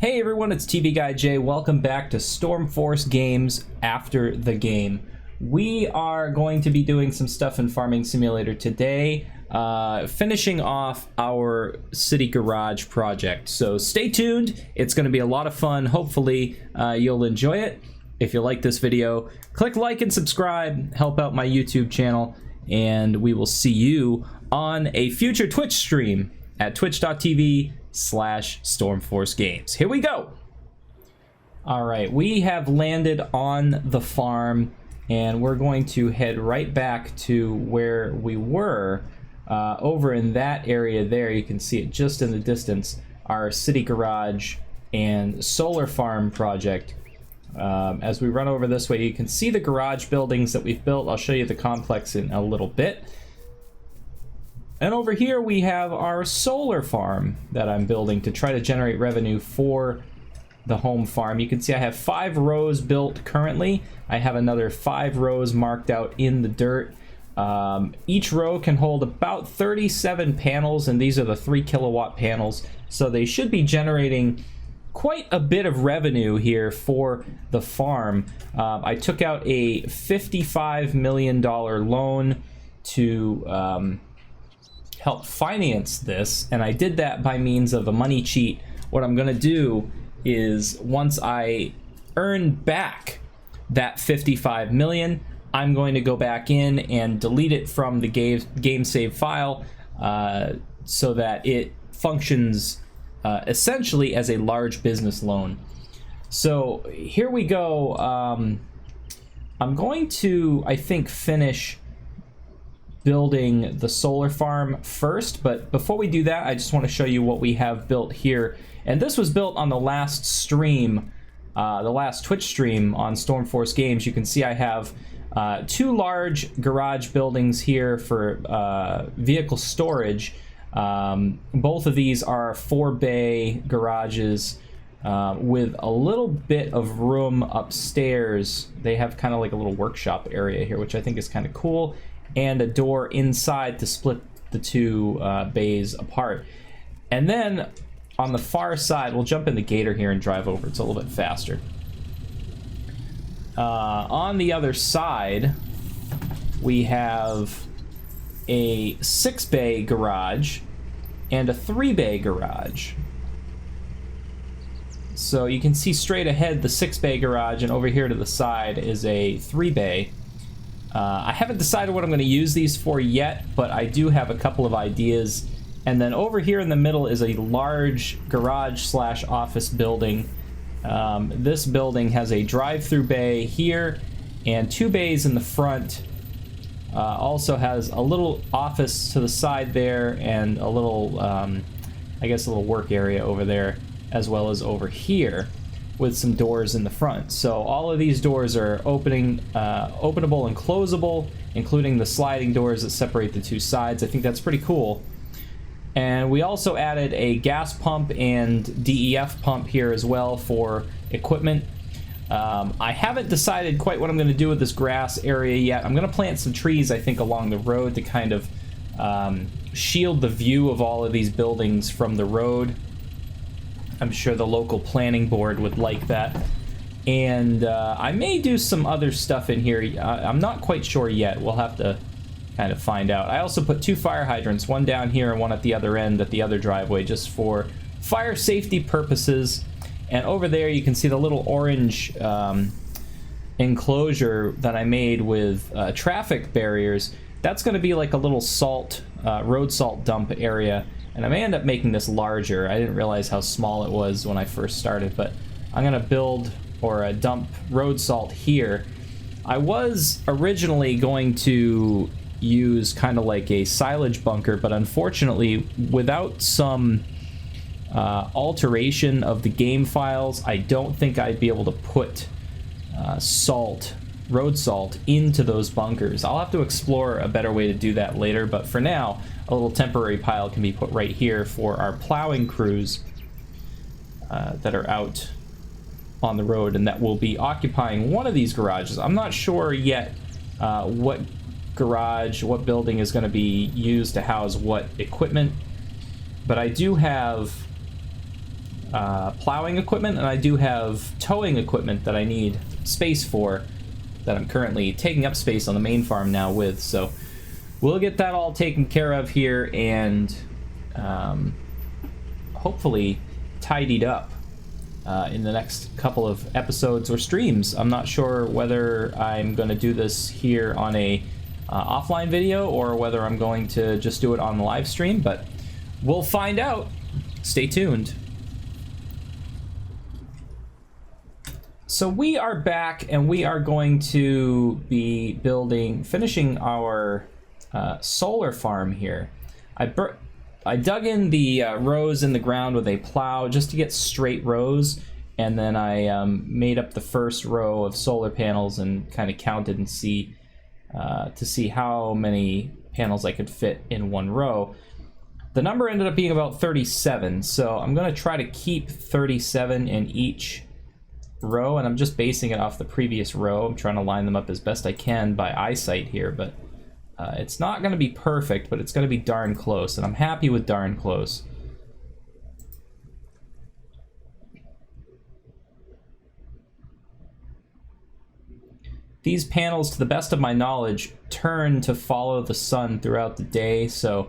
Hey everyone, it's TV Guy Jay. Welcome back to Stormforce Games After the Game. We are going to be doing some stuff in Farming Simulator today, finishing off our city garage project. So stay tuned. It's going to be a lot of fun. Hopefully you'll enjoy it. If you like this video, click like and subscribe, help out my YouTube channel, and we will see you on a future Twitch stream at twitch.tv/Stormforce Games. Here we go. All right, we have landed on the farm, and we're going to head right back to where we were over in that area there. You can see it just in the distance, our city garage and solar farm project. As we run over this way, you can see the garage buildings that we've built. I'll show you the complex in a little bit. And over here we have our solar farm that I'm building to try to generate revenue for the home farm. You can see I have 5 rows built currently. I have another 5 rows marked out in the dirt. Each row can hold about 37 panels, and these are the 3 kilowatt panels. So they should be generating quite a bit of revenue here for the farm. I took out a $55 million loan to help finance this, and I did that by means of a money cheat. What I'm gonna do is, once I earn back that 55 million, I'm going to go back in and delete it from the game save file so that it functions essentially as a large business loan. So here we go. I'm going to, I think, finish building the solar farm first, but before we do that, I just want to show you what we have built here. And this was built on the last stream, the last Twitch stream on Stormforce Games. You can see I have 2 large garage buildings here for vehicle storage. Both of these are 4-bay garages with a little bit of room upstairs. They have kind of like a little workshop area here, which I think is kind of cool, and a door inside to split the 2 bays apart. And then on the far side, we'll jump in the gator here and drive over. It's a little bit faster. On the other side, we have a 6-bay garage and a 3-bay garage. So you can see straight ahead the 6-bay garage, and over here to the side is a 3-bay. I haven't decided what I'm going to use these for yet, but I do have a couple of ideas. And then over here in the middle is a large garage/office building. This building has a drive-through bay here and 2 bays in the front. Also has a little office to the side there, and a little, I guess, a little work area over there, as well as over here, with some doors in the front. So all of these doors are openable and closable, including the sliding doors that separate the 2 sides. I think that's pretty cool. And we also added a gas pump and DEF pump here as well for equipment. I haven't decided quite what I'm going to do with this grass area yet. I'm going to plant some trees, I think, along the road to kind of shield the view of all of these buildings from the road. I'm sure the local planning board would like that. And I may do some other stuff in here. I'm not quite sure yet. We'll have to kind of find out. I also put 2 fire hydrants, one down here and one at the other end at the other driveway, just for fire safety purposes. And over there you can see the little orange enclosure that I made with traffic barriers. That's going to be like a little salt, road salt dump area. And I may end up making this larger. I didn't realize how small it was when I first started, but I'm going to build or dump road salt here. I was originally going to use kind of like a silage bunker, but unfortunately, without some alteration of the game files, I don't think I'd be able to put road salt into those bunkers. I'll have to explore a better way to do that later, but for now, a little temporary pile can be put right here for our plowing crews that are out on the road, and that will be occupying one of these garages. I'm not sure yet what building is going to be used to house what equipment, but I do have plowing equipment, and I do have towing equipment that I need space for, that I'm currently taking up space on the main farm now with. So we'll get that all taken care of here, and hopefully tidied up in the next couple of episodes or streams. I'm not sure whether I'm going to do this here on a offline video or whether I'm going to just do it on the live stream, but we'll find out. Stay tuned. So we are back, and we are going to be finishing our solar farm here. I dug in the rows in the ground with a plow just to get straight rows, and then I made up the first row of solar panels and kind of counted and to see how many panels I could fit in one row. The number ended up being about 37, so I'm going to try to keep 37 in each row, and I'm just basing it off the previous row. I'm trying to line them up as best I can by eyesight here, but it's not going to be perfect, but it's going to be darn close, and I'm happy with darn close. These panels, to the best of my knowledge, turn to follow the sun throughout the day, so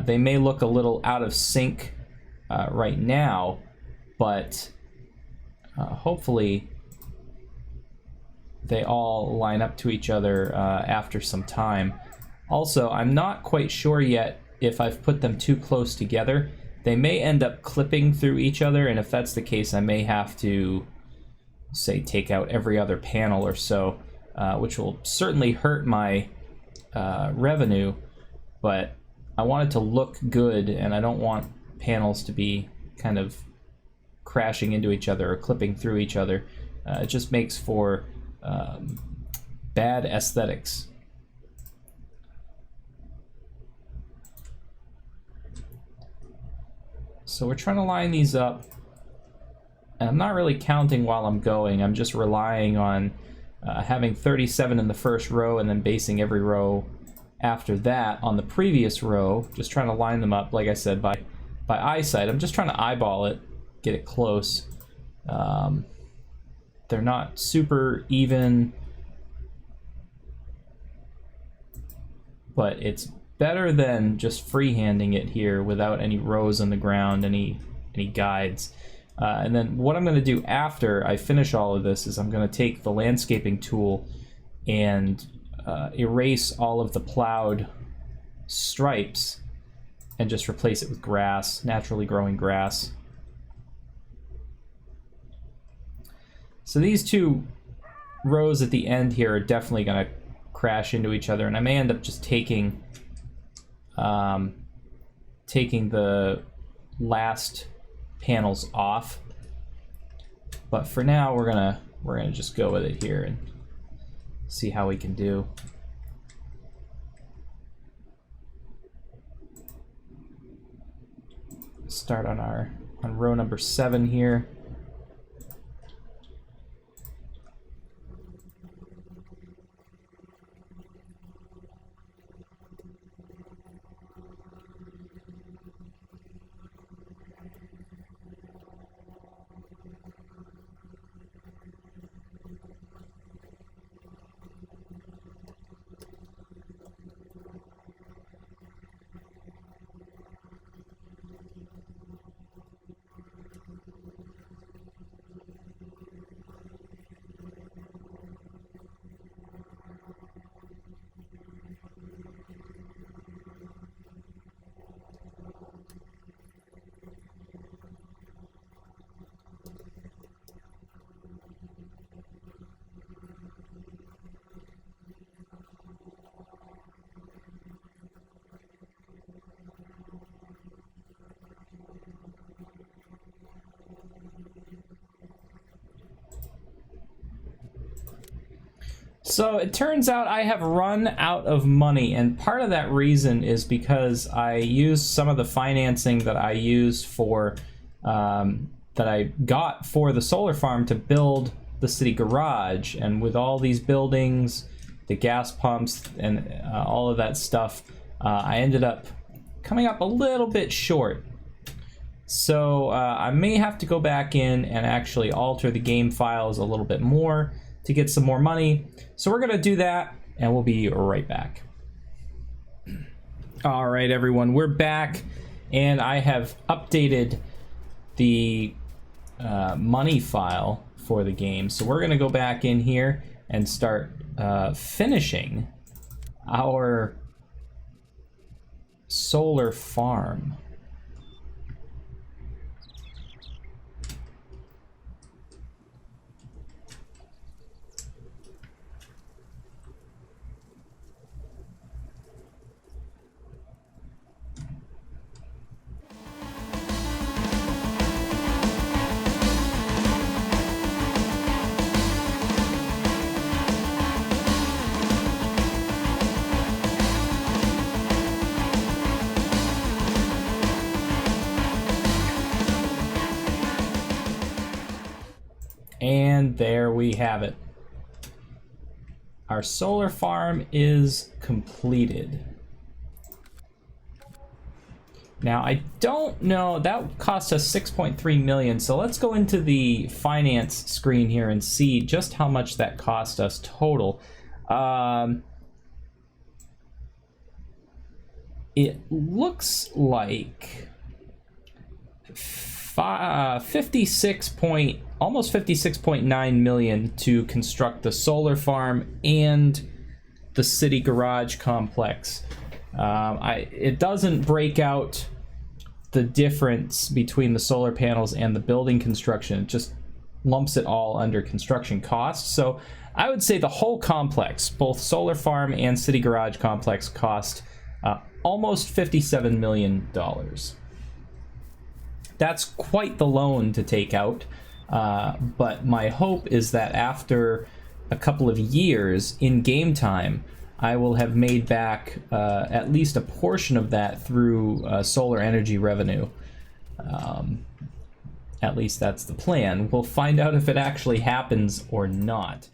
they may look a little out of sync right now, but hopefully they all line up to each other after some time. Also, I'm not quite sure yet if I've put them too close together. They may end up clipping through each other, and if that's the case, I may have to, say, take out every other panel or so, which will certainly hurt my revenue, but I want it to look good, and I don't want panels to be kind of crashing into each other or clipping through each other. It just makes for bad aesthetics. So we're trying to line these up, and I'm not really counting while I'm going. I'm just relying on having 37 in the first row and then basing every row after that on the previous row, just trying to line them up, like I said, by eyesight. I'm just trying to eyeball it, get it close. They're not super even, but it's better than just freehanding it here without any rows on the ground, any guides. And then what I'm going to do after I finish all of this is I'm going to take the landscaping tool and erase all of the plowed stripes and just replace it with grass, naturally growing grass. So these two rows at the end here are definitely going to crash into each other, and I may end up just taking the last panels off. But for now, we're gonna just go with it here and see how we can do. Start on row number 7 here. So it turns out I have run out of money, and part of that reason is because I used some of the financing that I used for that I got for the solar farm to build the city garage. And with all these buildings, the gas pumps, and all of that stuff, I ended up coming up a little bit short. So I may have to go back in and actually alter the game files a little bit more to get some more money. So we're gonna do that, and we'll be right back. All right, everyone, we're back, and I have updated the money file for the game. So we're gonna go back in here and start finishing our solar farm. And there we have it. Our solar farm is completed. Now, I don't know, that cost us 6.3 million, so let's go into the finance screen here and see just how much that cost us total. It looks like almost 56.9 million to construct the solar farm and the city garage complex. It doesn't break out the difference between the solar panels and the building construction. It just lumps it all under construction costs. So I would say the whole complex, both solar farm and city garage complex, cost almost $57 million. That's quite the loan to take out, but my hope is that after a couple of years in game time, I will have made back at least a portion of that through solar energy revenue. At least that's the plan. We'll find out if it actually happens or not.